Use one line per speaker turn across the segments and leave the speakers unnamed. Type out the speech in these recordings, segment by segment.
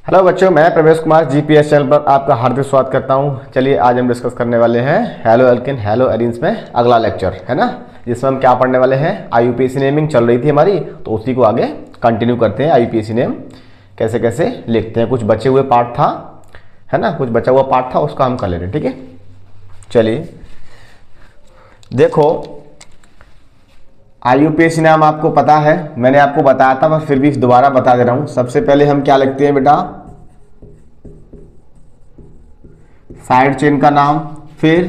Hello बच्चों, मैं प्रवेश कुमार जीपीएस चैनल पर आपका हार्दिक स्वागत करता हूं। चलिए आज हम डिस्कस करने वाले हैं हेलो एल्केन हेलो एरीन्स में अगला लेक्चर है ना, जिसमें हम क्या पढ़ने वाले हैं। आईयूपीएसी नेमिंग चल रही थी हमारी, तो उसी को आगे कंटिन्यू करते हैं। आईयूपीएसी नेम कैसे कैसे लिखते हैं, कुछ बचे हुए पार्ट था है ना, कुछ बचा हुआ पार्ट था, उसका हम कर ले रहे हैं। ठीक है, चलिए देखो आईयूपीएसी नाम आपको पता है, मैंने आपको बताया था, पर फिर भी दोबारा बता दे रहा हूं। सबसे पहले हम क्या लिखते हैं बेटा, साइड चेन का नाम, फिर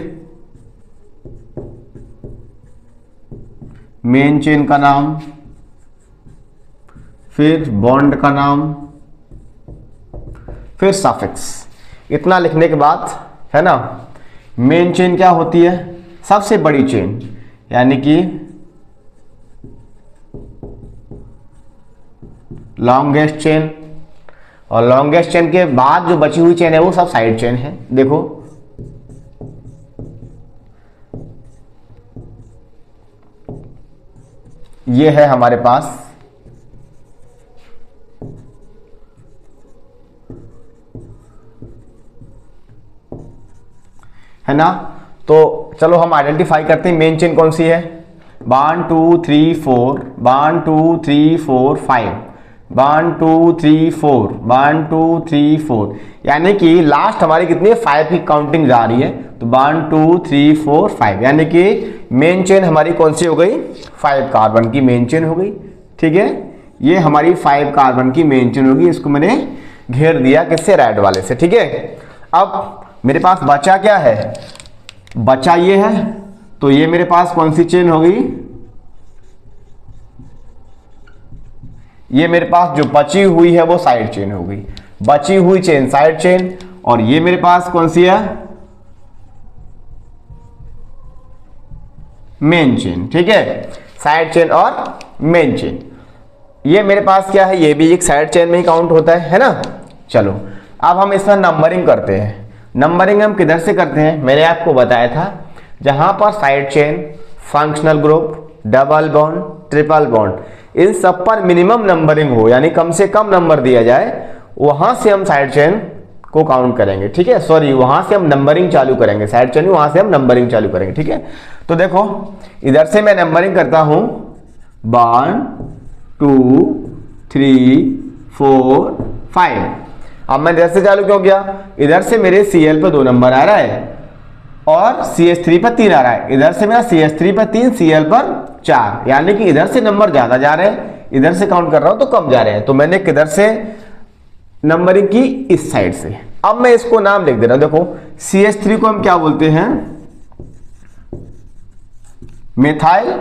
मेन चेन का नाम, फिर बॉन्ड का नाम, फिर सफिक्स। इतना लिखने के बाद है ना, मेन चेन क्या होती है, सबसे बड़ी चेन, यानी कि लॉन्गेस्ट चेन, और लॉन्गेस्ट चेन के बाद जो बची हुई चेन है वो सब साइड चेन है। देखो ये है हमारे पास है ना। तो चलो हम आइडेंटिफाई करते हैं मेन चेन कौन सी है। 1 2 3 4 1 2 3 4 5 1 2 3 4 1 2 3 4, यानी कि लास्ट हमारी कितनी है, 5 की काउंटिंग जा रही है। तो 1 2 3 4 5, यानी कि मेन चेन हमारी कौन सी हो गई, 5 कार्बन की मेन चेन हो गई। ठीक है, ये हमारी 5 कार्बन की मेन चेन होगी। इसको मैंने घेर दिया किससे, रेड वाले से। ठीक है, अब मेरे पास बचा क्या है, बचा ये है, तो ये मेरे पास कौन सी चेन होगी, ये मेरे पास जो बची हुई है वो साइड चेन होगी। बची हुई चेन साइड चेन, और ये मेरे पास कौन सी है, मेन चेन। ठीक है, साइड चेन और मेन चेन, ये मेरे पास क्या है, ये भी एक साइड चेन में ही काउंट होता है ना। चलो अब हम इसमें नंबरिंग करते हैं। नंबरिंग हम किधर से करते हैं, मैंने आपको बताया था, जहां पर side chain, functional group, double bond, triple bond, इन सब पर मिनिमम नंबरिंग हो, यानी कम से कम नंबर दिया जाए, वहां से हम साइड चेन को काउंट करेंगे। ठीक है, सॉरी, वहां से हम नंबरिंग चालू करेंगे, साइड चेन वहां से हम नंबरिंग चालू करेंगे। ठीक है, तो देखो इधर से मैं नंबरिंग करता हूं 1 2 3 4 5। अब मैं इधर से चालू क्यों किया, इधर से मेरे Cl पे 2 नंबर आ रहा है और CH3 पर 3 आ रहा है। इधर से मेरा CH3 पर 3, Cl पर 4, यानी कि इधर से नंबर ज्यादा जा रहे हैं, इधर से काउंट कर रहा हूं तो कम जा रहे हैं। तो मैंने किधर से नंबरिंग की, इस साइड से। अब मैं इसको नाम लिख दे रहा हूं। देखो CH3 को हम क्या बोलते हैं, मिथाइल,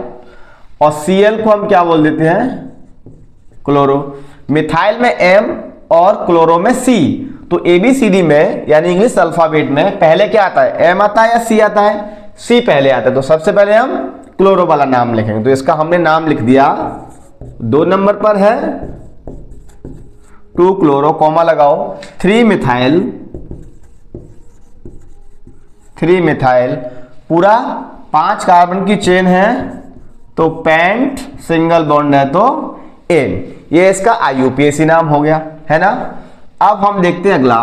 और Cl को हम क्या बोल देते हैं, क्लोरो। मिथाइल में M और क्लोरो में C। तो ABCD में यानी इंग्लिश अल्फाबेट में पहले क्या आता है, M आता है या C आता है, C पहले आता है। तो सबसे पहले हम क्लोरो वाला नाम लिखेंगे। तो इसका हमने नाम लिख दिया, 2 नंबर पर है 2 क्लोरो, कॉमा लगाओ, 3 मिथाइल, 3 मिथाइल, पूरा 5 कार्बन की चेन है, तो पेंट, सिंगल बॉन्ड है तो एन। ये इसका आईयूपीएसी नाम हो गया है ना। अब हम देखते हैं अगला,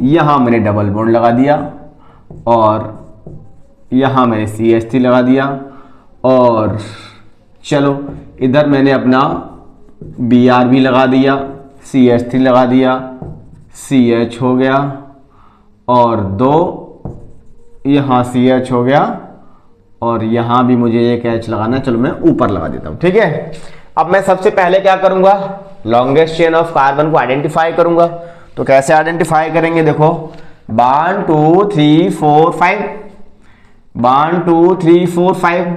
यहां मैंने डबल बॉन्ड लगा दिया, और यहां मैंने CH3 लगा दिया, और चलो इधर मैंने अपना Br भी लगा दिया, CH3 लगा दिया, CH हो गया, और 2 यहां CH हो गया, और यहां भी मुझे एक H लगाना है। चलो मैं ऊपर लगा देता हूं। ठीक है, अब मैं सबसे पहले क्या करूंगा, लॉन्गेस्ट चेन ऑफ कार्बन को आइडेंटिफाई करूंगा। तो कैसे आइडेंटिफाई करेंगे, देखो 1 2 3 4 5, 1 2 3 4 5,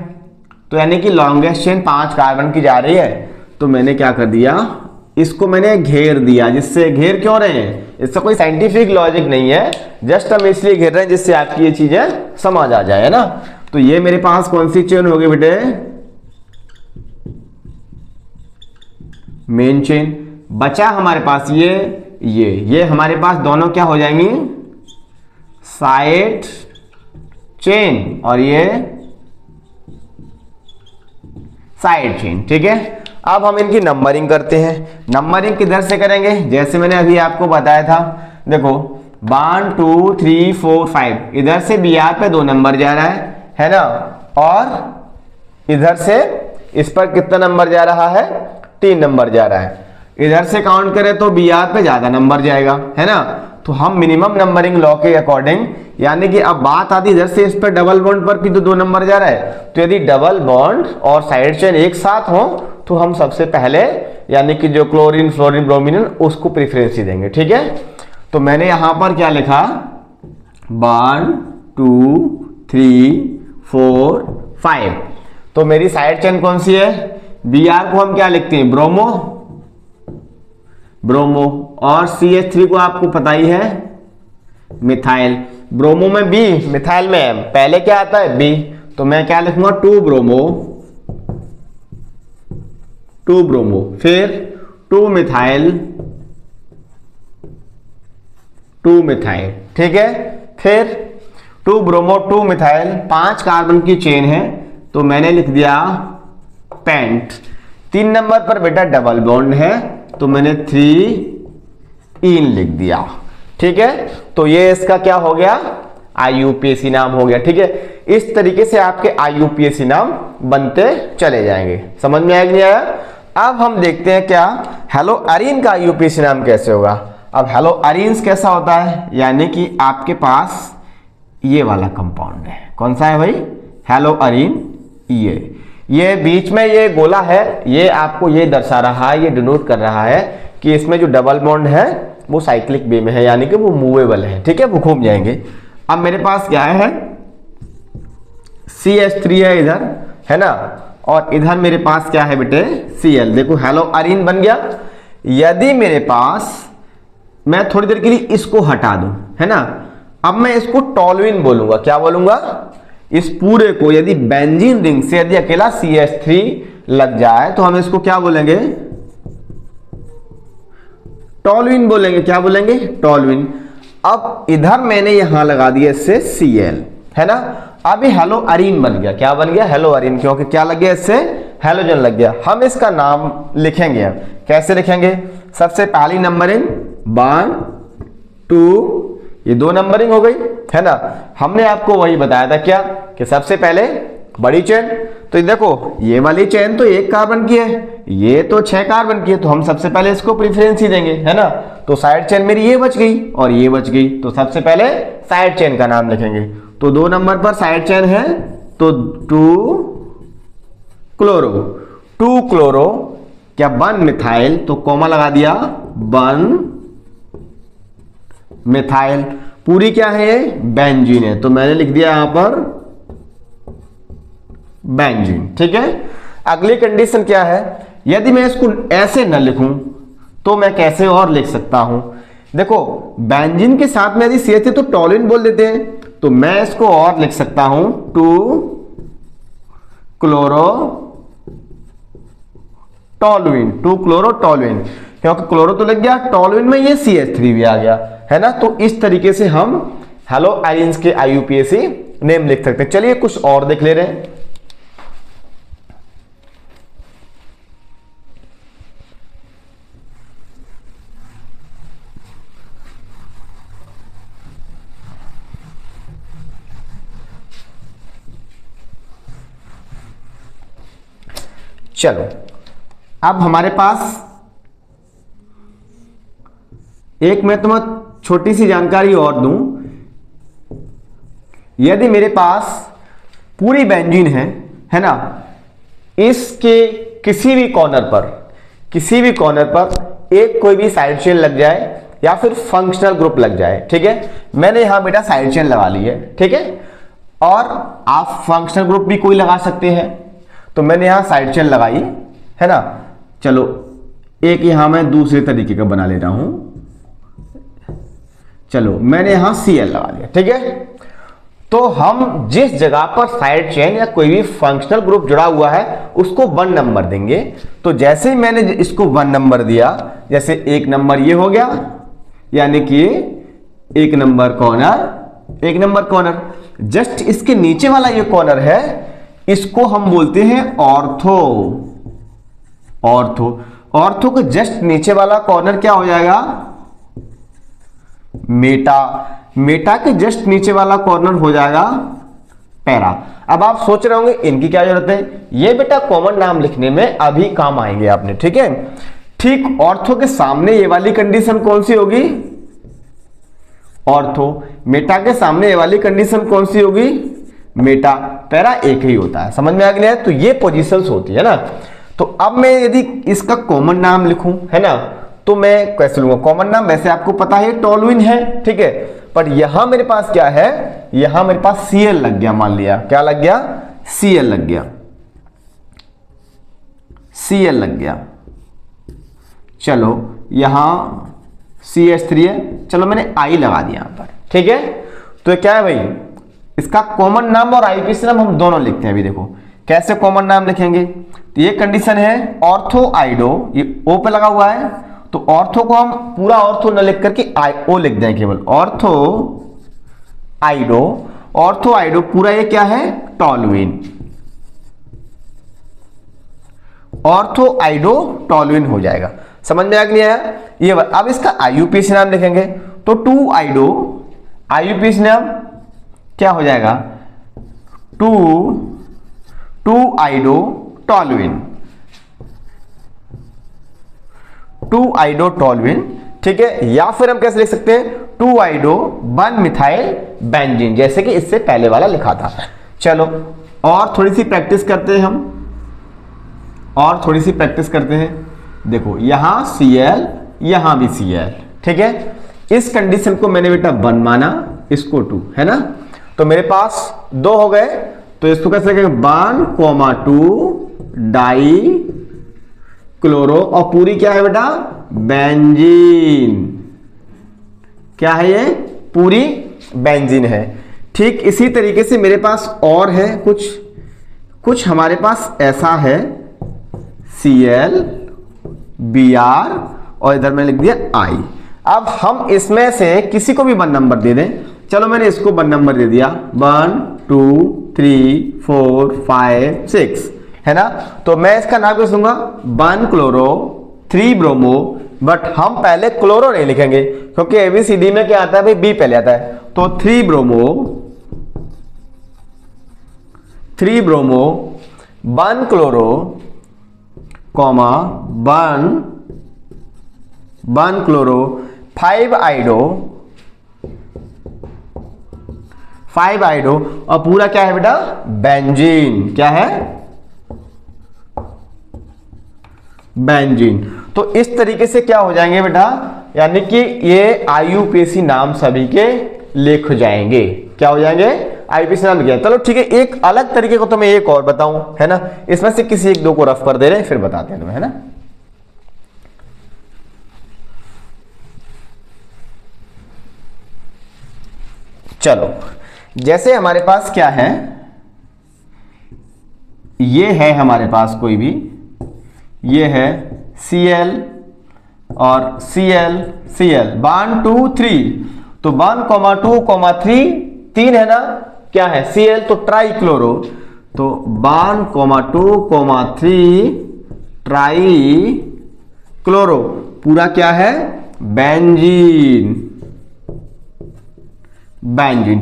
तो यानी कि लॉन्गेस्ट चेन 5 कार्बन की जा रही है। तो मैंने क्या कर दिया, इसको मैंने घेर दिया। जिससे घेर क्यों रहे हैं, इसका कोई साइंटिफिक लॉजिक नहीं है, जस्ट हम इसलिए घेर रहे हैं जिससे आपकी ये चीजें समझ आ जाए, है ना। तो ये मेरे पास कौन सी चेन होगी बेटे, मेन चेन। बचा हमारे पास ये हमारे पास दोनों क्या हो जाएंगी, साइड चेन, और ये साइड चेन। ठीक है, अब हम इनकी नंबरिंग करते हैं। नंबरिंग किधर से करेंगे, जैसे मैंने अभी आपको बताया था, देखो 1 2 3 4 5 इधर से बी आर पे 2 नंबर जा रहा है ना, और इधर से इस पर कितना नंबर जा रहा है, 3 नंबर जा रहा है। इधर से काउंट करें तो बी आर पे ज्यादा नंबर जाएगा, है ना। तो हम मिनिमम नंबरिंग लॉ के अकॉर्डिंग, यानी कि अब बात आती इधर से इस पर डबल बॉन्ड पर भी तो 2 नंबर जा रहा है, तो यदि डबल बॉन्ड और साइड चेन एक साथ हो तो हम सबसे पहले यानी कि जो क्लोरीन फ्लोरीन ब्रोमीन उसको प्रेफरेंस ही देंगे, ठीक है। तो मैंने यहां पर क्या लिखा, 1 2 3 4 5। तो मेरी साइड चेन कौन सी है, बी आर को हम क्या लिखते हैं, ब्रोमो ब्रोमो, और CH3 को आपको पता ही है मिथाइल। ब्रोमो में बी, मिथाइल में एम, पहले क्या आता है बी, तो मैं क्या लिखूंगा 2 ब्रोमो 2 ब्रोमो, फिर 2 मिथाइल 2 मिथाइल, ठीक है। फिर 2 ब्रोमो 2 मिथाइल, 5 कार्बन की चेन है तो मैंने लिख दिया पेंट। 3 नंबर पर बेटा डबल बॉन्ड है तो मैंने 3 इन लिख दिया, ठीक है। तो ये इसका क्या हो गया, IUPAC नाम हो गया, ठीक है। इस तरीके से आपके IUPAC नाम बनते चले जाएंगे। समझ में आया कि नहीं आया। अब हम देखते हैं क्या हेलो अरीन का IUPAC नाम कैसे होगा। अब हेलो अरीन्स कैसा होता है, यानी कि आपके पास ये वाला कंपाउंड है, कौन सा है भाई, हेलो अरीन। ये बीच में ये गोला है, ये आपको ये दर्शा रहा है, ये डिनोट कर रहा है कि इसमें जो डबल बॉन्ड है वो साइक्लिक वे में है, यानी कि वो मूवेबल है, ठीक है, वो घूम जाएंगे। अब मेरे पास क्या है, CH3 है इधर, है ना, और इधर मेरे पास क्या है बेटे, Cl। देखो हेलो अरीन बन गया। यदि मेरे पास, मैं थोड़ी देर के लिए इसको हटा दूं, है ना, अब मैं इसको टॉलुइन बोलूंगा। क्या बोलूंगा, इस पूरे को यदि बेंजीन रिंग से यदि अकेला CH3 लग जाए तो हम इसको क्या बोलेंगे, टॉलुइन बोलेंगे। क्या बोलेंगे, टॉलुइन। अब इधर मैंने यहां लगा दिया इससे Cl, है ना। अभी हेलो अरीन बन गया। क्या बन गया, हेलो अरीन, क्योंकि क्या लग गया, इससे हेलोजन लग गया। हम इसका नाम लिखेंगे, अब कैसे लिखेंगे, सबसे पहली नंबरिंग 1 2, ये 2 नंबरिंग हो गई, है ना। हमने आपको वही बताया था क्या, कि सबसे पहले बड़ी चेन, तो देखो ये वाली चेन तो 1 कार्बन की है, ये तो 6 कार्बन की है, तो हम सबसे पहले इसको प्रेफरेंस ही देंगे, है ना। तो साइड चेन मेरी ये बच गई और ये बच गई, तो सबसे पहले साइड चेन का नाम लिखेंगे। तो 2 नंबर पर साइड चेन है तो 2 क्लोरो, 2 क्लोरो क्या 1 मिथाइल, तो कॉमा लगा दिया 1 मिथाइल। पूरी क्या है, बेंजीन है, तो मैंने लिख दिया यहां पर बेंजीन, ठीक है। अगली कंडीशन क्या है, यदि मैं इसको ऐसे न लिखूं तो मैं कैसे और लिख सकता हूं। देखो बेंजीन के साथ में यदि CH तो टॉलुइन बोल देते हैं, तो मैं इसको और लिख सकता हूं 2 क्लोरो टॉलुइन, 2 क्लोरो टॉलुइन, क्योंकि क्लोरो तो लग गया, टॉलुइन में ये CH3 भी आ गया, है ना। तो इस तरीके से हम हेलो अरीन्स के IUPAC नेम लिख सकते हैं। चलिए कुछ और देख ले रहे हैं। चलो अब हमारे पास एक मैं तुम्हें छोटी सी जानकारी और दूं। यदि मेरे पास पूरी बेंजीन है ना, इसके किसी भी कॉर्नर पर एक कोई भी साइड चेन लग जाए या फिर फंक्शनल ग्रुप लग जाए, ठीक है। मैंने यहां बेटा साइड चेन लगा ली है, ठीक है, और आप फंक्शनल ग्रुप भी कोई लगा सकते हैं, तो मैंने यहां साइड चेन लगाई, है ना। चलो एक यहां मैं दूसरे तरीके का बना ले रहा हूं। चलो मैंने यहां Cl लगा लिया, ठीक है। तो हम जिस जगह पर साइड चेन या कोई भी फंक्शनल ग्रुप जुड़ा हुआ है उसको 1 नंबर देंगे। तो जैसे ही मैंने इसको 1 नंबर दिया, जैसे 1 नंबर ये हो गया, यानी कि 1 नंबर कॉर्नर, जस्ट इसके नीचे वाला ये कॉर्नर है, इसको हम बोलते हैं ऑर्थो, ऑर्थो। ऑर्थो के जस्ट नीचे वाला कॉर्नर क्या हो जाएगा, मेटा। मेटा के जस्ट नीचे वाला कॉर्नर हो जाएगा पैरा। अब आप सोच रहे होंगे इनकी क्या जरूरत है, ये बेटा कॉमन नाम लिखने में अभी काम आएंगे आपने, ठीक है। ठीक ऑर्थो के सामने ये वाली कंडीशन कौन सी होगी, ऑर्थो। मेटा के सामने ये वाली कंडीशन कौन सी होगी, मेटा। पैरा एक ही होता है, समझ में आ गया है। तो ये पोजीशंस होती है ना। तो अब मैं यदि इसका कॉमन नाम लिखूं, है ना, तो मैं कैसे लूंगा कॉमन नाम, वैसे आपको पता है टॉलविन है, ठीक है। पर यहां मेरे पास क्या है, यहां मेरे पास सीएल लग गया, मान लिया क्या लग गया, सीएल लग गया, सीएल लग गया। चलो यहां CH3 है, चलो मैंने आई लगा दिया यहां पर, ठीक है। तो क्या है भाई, इसका कॉमन नाम और आईपीसी नाम हम दोनों लिखते हैं। अभी देखो कैसे कॉमन नाम लिखेंगे। तो ये कंडीशन है ऑर्थो आइडो, ये ओ पे लगा हुआ है, तो ऑर्थो को हम पूरा ऑर्थो न लिख करके ओ लिख दें, केवल ऑर्थो आइडो। ऑर्थो आइडो पूरा ये क्या है, टॉलविन। ऑर्थो आइडो टॉलविन हो जाएगा, समझ में आ गया ये। अब इसका आईयूपीसी नाम लिखेंगे, तो 2 आइडो, आईयूपीसी नाम क्या हो जाएगा, 2 आइडो टॉलविन, 2 आइडो टॉलविन, ठीक है। या फिर हम कैसे लिख सकते हैं, 2 आइडो 1 मिथाइल बेंजीन, जैसे कि इससे पहले वाला लिखा था। चलो और थोड़ी सी प्रैक्टिस करते हैं हम, और थोड़ी सी प्रैक्टिस करते हैं। देखो यहां Cl, यहां भी Cl, ठीक है। इस कंडीशन को मैंने बेटा 1 माना, इसको 2, है ना। तो मेरे पास 2 हो गए, तो इसको कैसे लिखेंगे, 1,2 डाई क्लोरो, और पूरी क्या है बेटा, बेंजीन। क्या है ये, पूरी बेंजीन है। ठीक इसी तरीके से मेरे पास और है कुछ हमारे पास ऐसा है, Cl, Br, और इधर मैंने लिख दिया I। अब हम इसमें से किसी को भी 1 नंबर दे दें। चलो मैंने इसको 1 नंबर दे दिया, 1 2 3 4 5 6, है ना। तो मैं इसका नाम कैसे दूंगा, 1 क्लोरो 3 ब्रोमो, बट हम पहले क्लोरो नहीं लिखेंगे क्योंकि एबीसीडी में क्या आता है भाई, बी पहले आता है। तो 3 ब्रोमो 1 क्लोरो कॉमा 1 क्लोरो 5 आइडो, और पूरा क्या है बेटा, बेंजीन। क्या है, बेंजीन। तो इस तरीके से क्या हो जाएंगे बेटा, यानी कि ये आईयूपीएसी नाम सभी के लिख जाएंगे। क्या हो जाएंगे, आईयूपीएसी नाम लिख जाएंगे। चलो ठीक है, एक अलग तरीके को तो मैं एक और बताऊं, है ना। इसमें से किसी एक दो को रफ कर दे रहे हैं, फिर बताते हैं तुम्हें, है ना। चलो जैसे हमारे पास क्या है, ये है हमारे पास कोई भी, ये है Cl और Cl 1 2 3, तो 1, 2, 3 है ना, क्या है Cl, तो ट्राई क्लोरो, तो 1, 2, 3 ट्राई क्लोरो, पूरा क्या है, बेंजीन।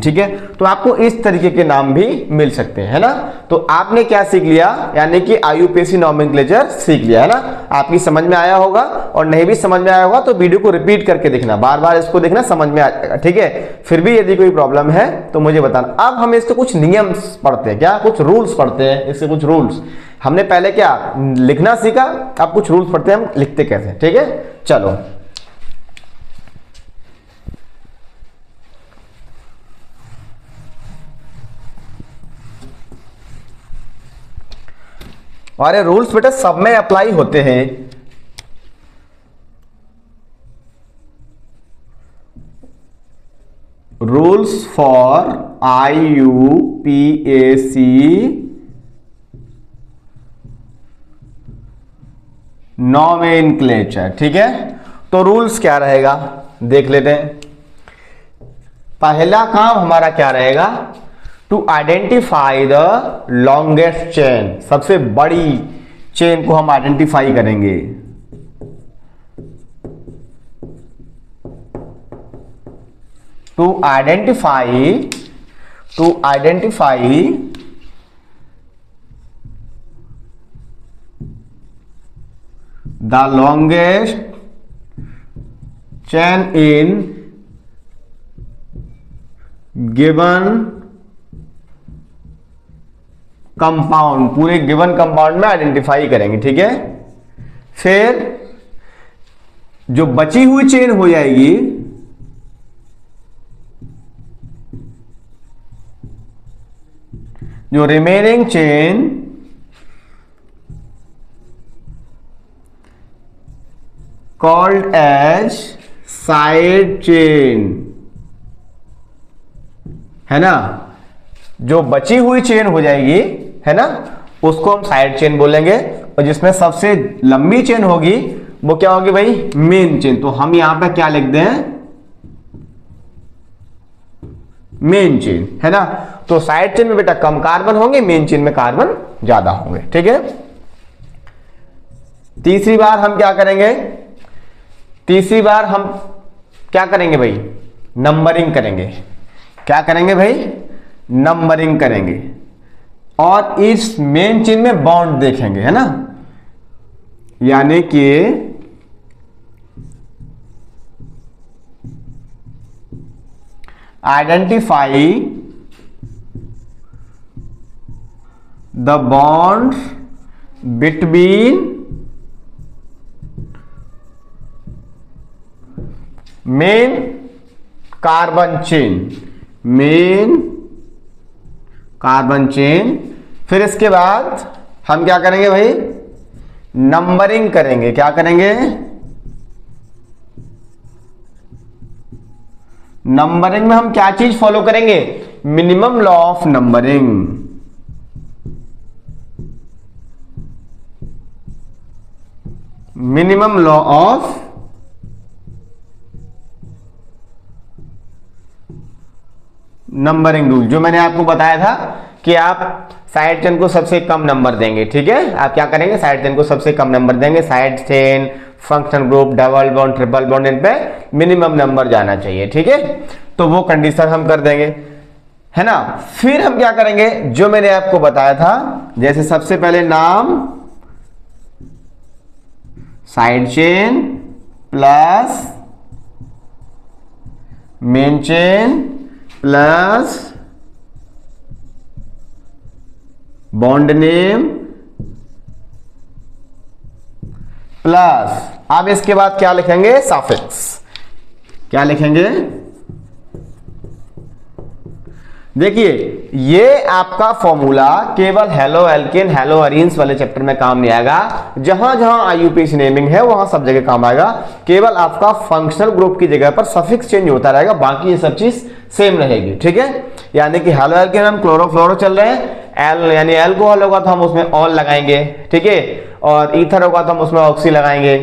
ठीक है। तो आपको इस तरीके के नाम भी मिल सकते हैं, है ना। तो आपने क्या सीख लिया, यानी कि आईयूपीएसी नॉमेनक्लेचर सीख लिया, है ना। आपकी समझ में आया होगा, और नहीं भी समझ में आया होगा तो वीडियो को रिपीट करके देखना, बार बार इसको देखना, समझ में आ, ठीक है। फिर भी यदि कोई प्रॉब्लम है तो मुझे बताना। अब हम इसके कुछ नियम पढ़ते हैं, क्या कुछ रूल्स पढ़ते हैं, इसके कुछ रूल्स। हमने पहले क्या लिखना सीखा, अब कुछ रूल्स पढ़ते हैं हम लिखते कैसे, ठीक है। चलो और ये रूल्स बेटा सब में अप्लाई होते हैं। रूल्स फॉर आईयूपीएसी नॉमेनक्लेचर, ठीक है। तो रूल्स क्या रहेगा देख लेते हैं। पहला काम हमारा क्या रहेगा, to identify the longest chain, सबसे बड़ी चेन को हम आइडेंटिफाई करेंगे। To identify the longest chain in given compound, पूरे गिवन कंपाउंड में आइडेंटिफाई करेंगे, ठीक है। फिर जो बची हुई चेन हो जाएगी जो remaining chain called as side chain, है ना। जो बची हुई चेन हो जाएगी, है ना, उसको हम साइड चेन बोलेंगे। और जिसमें सबसे लंबी चेन होगी वो क्या होगी भाई, मेन चेन। तो हम यहां पे क्या लिख दें, मेन चेन, है ना। तो साइड चेन में बेटा कम कार्बन होंगे, मेन चेन में कार्बन ज्यादा होंगे, ठीक है। तीसरी बार हम क्या करेंगे, तीसरी बार हम क्या करेंगे भाई, नंबरिंग करेंगे। क्या करेंगे भाई, नंबरिंग करेंगे। और इस मेन चेन में बॉन्ड देखेंगे, है ना। यानी कि identify the bond between main carbon chain, main carbon chain. फिर इसके बाद हम क्या करेंगे भाई, नंबरिंग करेंगे। क्या करेंगे, नंबरिंग में हम क्या चीज फॉलो करेंगे, minimum law of numbering. Minimum law of numbering rule, जो मैंने आपको बताया था कि आप साइड चेन को सबसे कम नंबर देंगे, ठीक है। आप क्या करेंगे, साइड चेन को सबसे कम नंबर देंगे। Side chain, functional group, double bond, triple bond, इन पे मिनिमम नंबर जाना चाहिए, ठीक है। तो वो कंडीशन हम कर देंगे, है ना। फिर हम क्या करेंगे, जो मैंने आपको बताया था, जैसे सबसे पहले नाम side chain plus main chain plus bond name plus, अब इसके बाद क्या लिखेंगे, सफिक्स। क्या लिखेंगे, देखिए ये आपका फॉर्मूला केवल हेलो एल्केन, हेलो अरीन्स वाले चैप्टर में काम नहीं आएगा। जहां जहां आईयूपीएसी नेमिंग है वहां सब जगह काम आएगा। केवल आपका फंक्शनल ग्रुप की जगह पर सफिक्स चेंज होता रहेगा, बाकी ये सब चीज सेम रहेगी, ठीक है। यानी कि हेलो एल्केन हम क्लोरोफ्लोरो चल रहे हैं, एल यानी एल्कोहल होगा तो हम उसमें ऑल लगाएंगे, ठीक है। और ईथर होगा तो हम उसमें ऑक्सी लगाएंगे,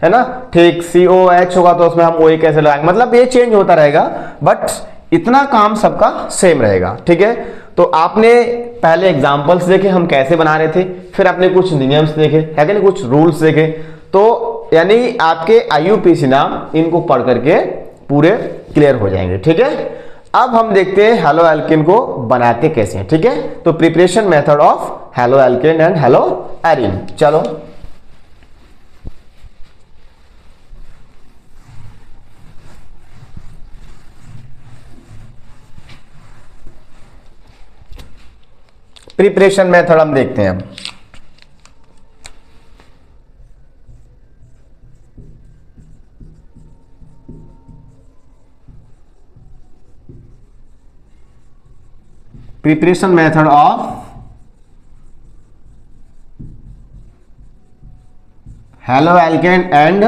है ना, ठीक। COH होगा तो उसमें हम OH कैसे लगाएंगे, मतलब ये चेंज होता रहेगा, बट इतना काम सबका सेम रहेगा, ठीक है। तो आपने पहले एग्जांपल्स देखे हम कैसे बना रहे थे, फिर आपने कुछ नियम्स देखे, है कि नहीं, कुछ रूल्स देखे। तो यानी आपके आईयूपीएसी नाम इनको पढ़ करके पूरे क्लियर हो जाएंगे, ठीक है। अब हम देखते हैं हेलो एल्केन को बनाते कैसे हैं, ठीक है। तो preparation method of halo alkane and hello arene, चलो। प्रिपरेशन मेथड हम देखते हैं। Preparation method of halo alkane and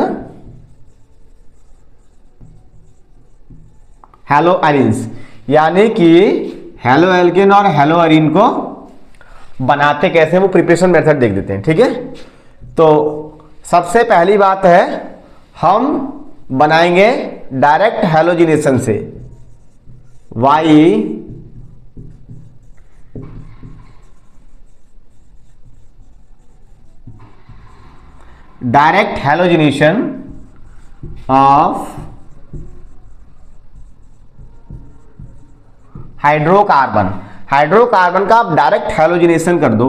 hello arenes, यानी कि हेलो एल्केन और हेलो अरीन को बनाते कैसे, वो प्रिपरेशन मेथड देख देते हैं, ठीक है। तो सबसे पहली बात है, हम बनाएंगे डायरेक्ट हैलोजिनेशन से, Y direct halogenation of hydrocarbon. Hydrocarbon का आप डायरेक्ट हैलोजिनेशन कर दो।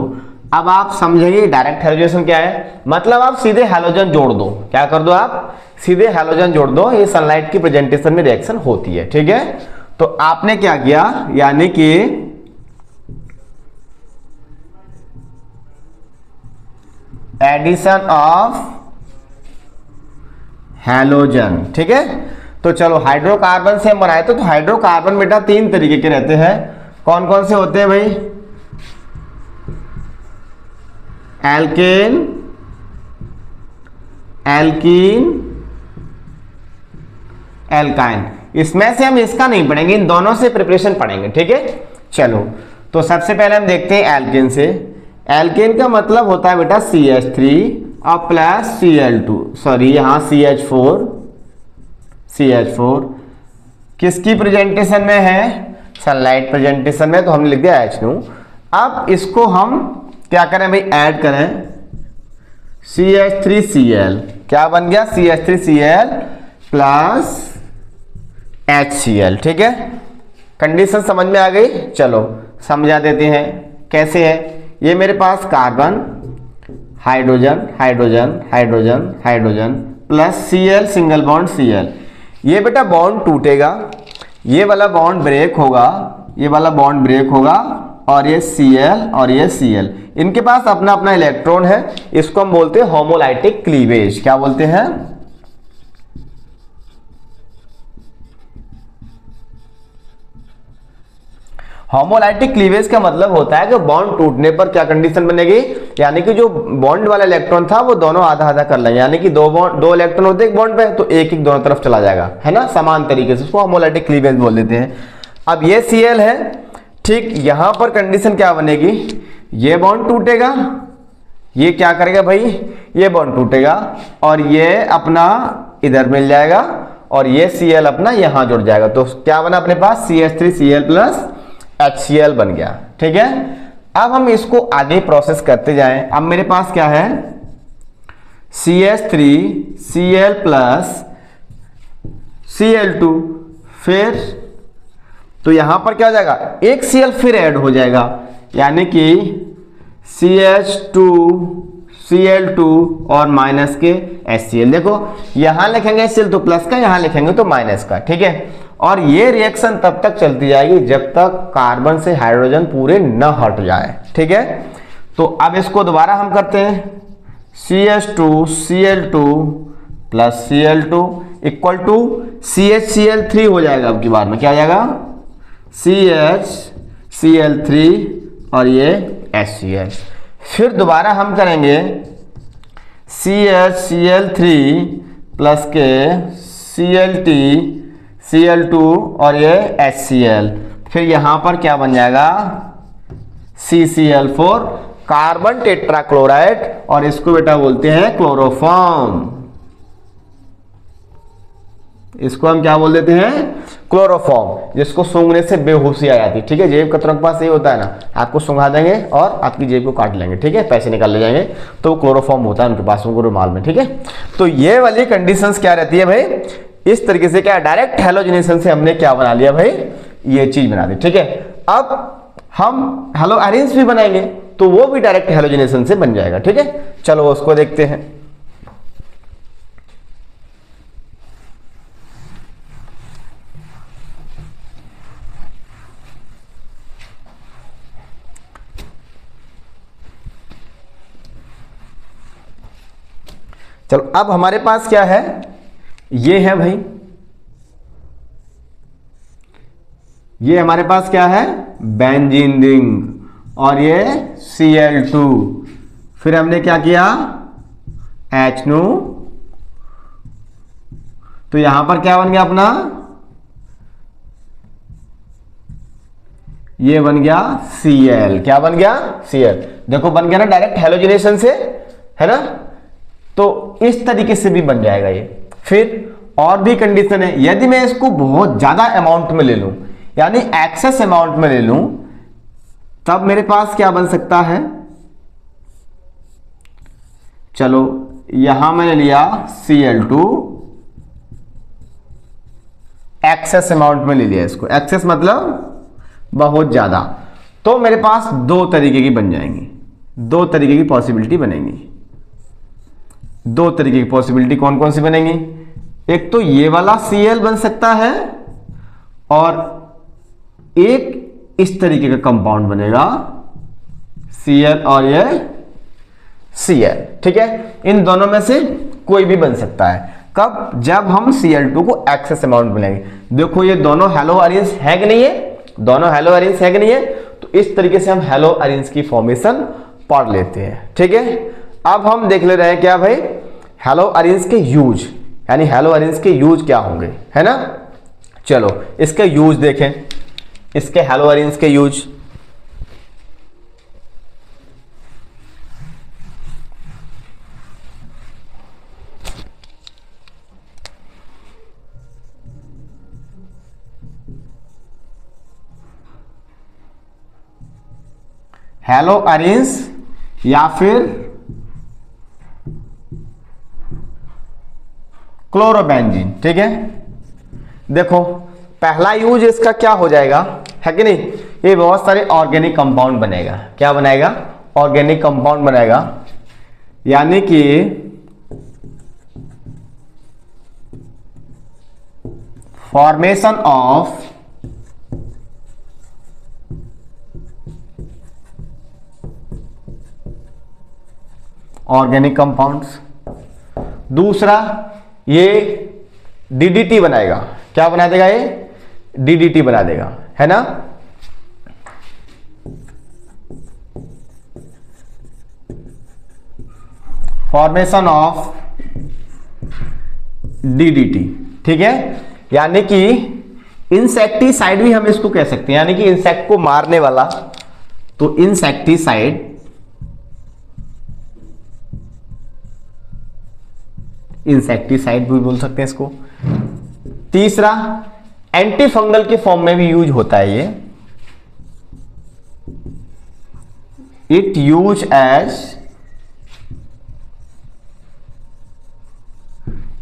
अब आप समझेंगे डायरेक्ट हैलोजिनेशन क्या है, मतलब आप सीधे हैलोजन जोड़ दो। क्या कर दो, आप सीधे हैलोजन जोड़ दो। ये सनलाइट की प्रेजेंटेशन में रिएक्शन होती है, ठीक है। तो आपने क्या किया, यानी कि एडिशन ऑफ हैलोजन, ठीक है। तो चलो हाइड्रोकार्बन से हम बनाए तो हाइड्रोकार्बन बेटा तीन तरीके के रहते हैं। कौन कौन से होते हैं भाई, एल्केन, एल्कीन, एल्काइन। इसमें से हम इसका नहीं पढ़ेंगे, इन दोनों से प्रिपरेशन पढ़ेंगे, ठीक है। चलो तो सबसे पहले हम देखते हैं एल्केन से। एल्केन का मतलब होता है बेटा CH3 और प्लस Cl2, सॉरी यहाँ CH4 किसकी प्रेजेंटेशन में है, सनलाइट प्रेजेंटेशन में, तो हमने लिख दिया H2। अब इसको हम क्या करें भाई, ऐड करें CH3Cl, क्या बन गया CH3Cl प्लस HCl, ठीक है। कंडीशन समझ में आ गई। चलो समझा देते हैं कैसे है। ये मेरे पास carbon, hydrogen, hydrogen, hydrogen, hydrogen plus Cl, single bond Cl। ये बेटा बॉन्ड टूटेगा, ये वाला बॉन्ड ब्रेक होगा, ये वाला बॉन्ड ब्रेक होगा, और ये Cl और ये Cl, इनके पास अपना अपना इलेक्ट्रॉन है। इसको हम बोलते हैं होमोलाइटिक क्लीवेज। क्या बोलते हैं, होमोलाइटिक क्लीवेज का मतलब होता है कि बॉन्ड टूटने पर क्या कंडीशन बनेगी, यानी कि जो बॉन्ड वाला इलेक्ट्रॉन था वो दोनों आधा आधा कर लेंगे, यानी कि दो इलेक्ट्रॉन होते हैं एक बॉन्ड पे, तो एक एक दोनों तरफ चला जाएगा, है ना, समान तरीके से। उसको होमोलाइटिक क्लीवेज बोल देते हैं। अब ये Cl है, ठीक। यहां पर कंडीशन क्या बनेगी, ये बॉन्ड टूटेगा, ये क्या करेगा भाई, ये बॉन्ड टूटेगा और ये अपना इधर मिल जाएगा, और ये Cl अपना यहां जुड़ जाएगा। तो क्या बना अपने पास, CH3Cl प्लस HCl बन गया, ठीक है। अब हम इसको आगे प्रोसेस करते जाएं। अब मेरे पास क्या है, CH3Cl प्लस Cl2, फिर तो यहां पर क्या हो जाएगा, एक Cl फिर ऐड हो जाएगा, यानी कि CH2Cl2 और माइनस के HCl। देखो यहां लिखेंगे HCl तो प्लस का, यहां लिखेंगे तो माइनस का, ठीक है। और ये रिएक्शन तब तक चलती जाएगी जब तक कार्बन से हाइड्रोजन पूरे न हट जाए, ठीक है। तो अब इसको दोबारा हम करते हैं, CH2Cl2 plus Cl2 equal to CHCl3 हो जाएगा। अब की बार में क्या हो जाएगा, CHCl3 और ये HCl। फिर दोबारा हम करेंगे CHCl3 प्लस के Cl2 और ये HCl। फिर यहां पर क्या बन जाएगा, CCl4 कार्बन टेट्राक्लोराइड, और इसको बेटा बोलते हैं क्लोरोफॉर्म। इसको हम क्या बोल देते हैं, क्लोरोफॉर्म, जिसको सूंघने से बेहोशी आ जाती है, ठीक है। जेब कतरों के पास ये होता है ना, आपको सूंघा देंगे और आपकी जेब को काट लेंगे, ठीक है, पैसे निकाल ले जाएंगे, तो क्लोरोफॉर्म होता है उनके पास, उनको रुमाल में, ठीक है। तो ये वाली कंडीशंस क्या रहती है भाई, इस तरीके से क्या डायरेक्ट हैलोजिनेशन से हमने क्या बना लिया भाई, ये चीज बना दी, ठीक है। अब हम हेलो अरेंज भी बनाएंगे तो वो भी डायरेक्ट हैलोजिनेशन से बन जाएगा, ठीक है। चलो उसको देखते हैं। चलो अब हमारे पास क्या है, ये है भाई, ये हमारे पास क्या है, बेंजीन रिंग, और ये Cl2। फिर हमने क्या किया, H2, तो यहां पर क्या बन गया अपना, ये बन गया Cl। क्या बन गया, Cl। देखो बन गया ना डायरेक्ट हैलोजिनेशन से, है ना। तो इस तरीके से भी बन जाएगा ये। फिर और भी कंडीशन है, यदि मैं इसको बहुत ज्यादा अमाउंट में ले लूं, यानी एक्सेस अमाउंट में ले लूं, तब मेरे पास क्या बन सकता है, चलो यहां मैंने लिया Cl2, एक्सेस अमाउंट में ले लिया इसको, एक्सेस मतलब बहुत ज्यादा, तो मेरे पास दो तरीके की बन जाएंगी, दो तरीके की पॉसिबिलिटी बनेंगी। दो तरीके की पॉसिबिलिटी कौन कौन सी बनेंगी? एक तो ये वाला Cl बन सकता है और एक इस तरीके का कंपाउंड बनेगा Cl और ये Cl, ठीक है। इन दोनों में से कोई भी बन सकता है। कब? जब हम Cl2 को एक्सेस अमाउंट मिलेंगे। देखो ये दोनों हेलो अरेंज है कि नहीं है, दोनों हेलो अरेंज है कि नहीं है, तो इस तरीके से हम हेलो अरेंज की फॉर्मेशन पढ़ लेते हैं, ठीक है। अब हम देख ले रहे हैं क्या भाई, हेलो अरेंज के यूज, यानी हेलो अरेंज के यूज क्या होंगे, है ना। चलो इसके यूज देखें, इसके हेलो अरेंज के यूज। हेलो अरेंज या फिर क्लोरोबेंजीन, ठीक है। देखो पहला यूज इसका क्या हो जाएगा, है कि नहीं, ये बहुत सारे ऑर्गेनिक कंपाउंड बनेगा। क्या बनाएगा? ऑर्गेनिक कंपाउंड बनाएगा, यानी कि फॉर्मेशन ऑफ ऑर्गेनिक कंपाउंड्स। दूसरा ये डीडीटी बनाएगा। क्या बना देगा? ये डीडीटी बना देगा, है ना। फॉर्मेशन ऑफ डीडीटी, ठीक है। यानी कि इंसेक्टिसाइड भी हम इसको कह सकते हैं, यानी कि इंसेक्ट को मारने वाला, तो इंसेक्टिसाइड, इंसेक्टिसाइड भी बोल सकते हैं इसको। तीसरा एंटी फंगल के फॉर्म में भी यूज होता है ये, it use as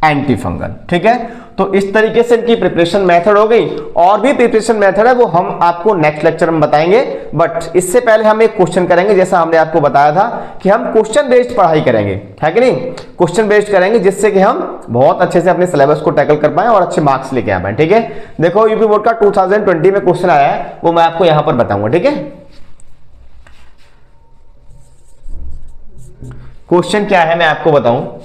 antifungal, ठीक है। तो इस तरीके से इनकी प्रिपरेशन मेथड हो गई। और भी प्रिपरेशन मेथड है, वो हम आपको नेक्स्ट लेक्चर में बताएंगे। बट इससे पहले हम एक क्वेश्चन करेंगे, जैसा हमने आपको बताया था कि हम क्वेश्चन बेस्ड पढ़ाई करेंगे, है कि नहीं। क्वेश्चन बेस्ड करेंगे जिससे कि हम बहुत अच्छे से अपने सिलेबस को टैकल कर पाए और अच्छे मार्क्स लेके आ पाए, ठीक है। देखो यूपी बोर्ड का 2020 में क्वेश्चन आया है, वो मैं आपको यहां पर बताऊंगा, ठीक है। क्वेश्चन क्या है मैं आपको बताऊं।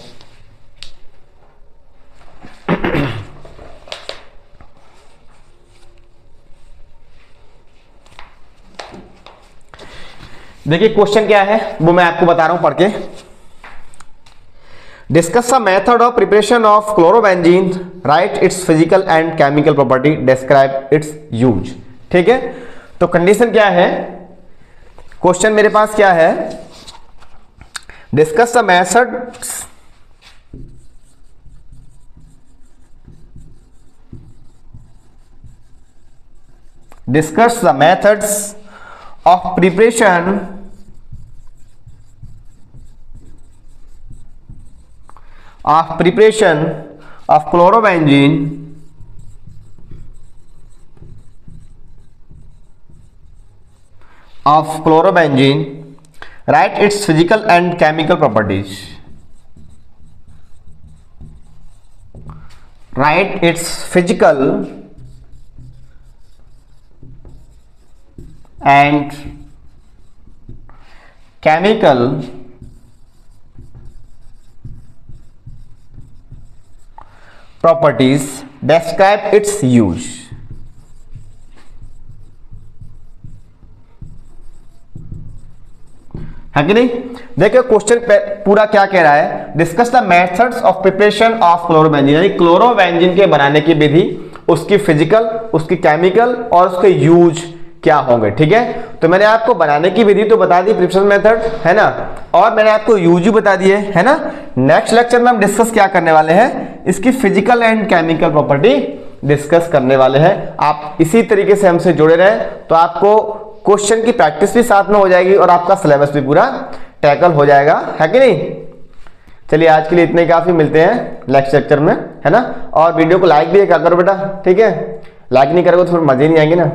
देखिए क्वेश्चन क्या है वो मैं आपको बता रहा हूं पढ़ के। Discuss the method of preparation of chlorobenzene, right it's physical and chemical property, describe it's use, ठीक है। तो कंडीशन क्या है, क्वेश्चन मेरे पास क्या है, discuss the method discuss the methods of preparation of chlorobenzene write its physical and chemical properties, write its physical and chemical properties, describe its use, है कि नहीं। देखिए क्वेश्चन पूरा क्या कह रहा है, discuss the methods of preparation of chlorobenzene, यानी क्लोरोबेंजीन के बनाने की विधि, उसकी फिजिकल, उसकी केमिकल और उसके यूज क्या होंगे, ठीक है। तो मैंने आपको बनाने की विधि तो बता दी, प्रिपरेशन मेथड, है ना, और मैंने आपको यूज बता दिए, है ना। नेक्स्ट लेक्चर में हम डिस्कस क्या करने वाले हैं, इसकी physical and chemical property discuss करने वाले हैं। आप इसी तरीके से हमसे जुड़े रहे तो आपको क्वेश्चन की प्रैक्टिस भी साथ में हो जाएगी और आपका सिलेबस भी पूरा टैकल हो जाएगा, है कि नहीं। चलिए आज के लिए इतने काफी, मिलते हैं नेक्स्ट लेक्चर में, है ना। और वीडियो को लाइक भी क्या करो बेटा, ठीक है, लाइक नहीं करोगे तो फिर मजे नहीं आएंगे ना।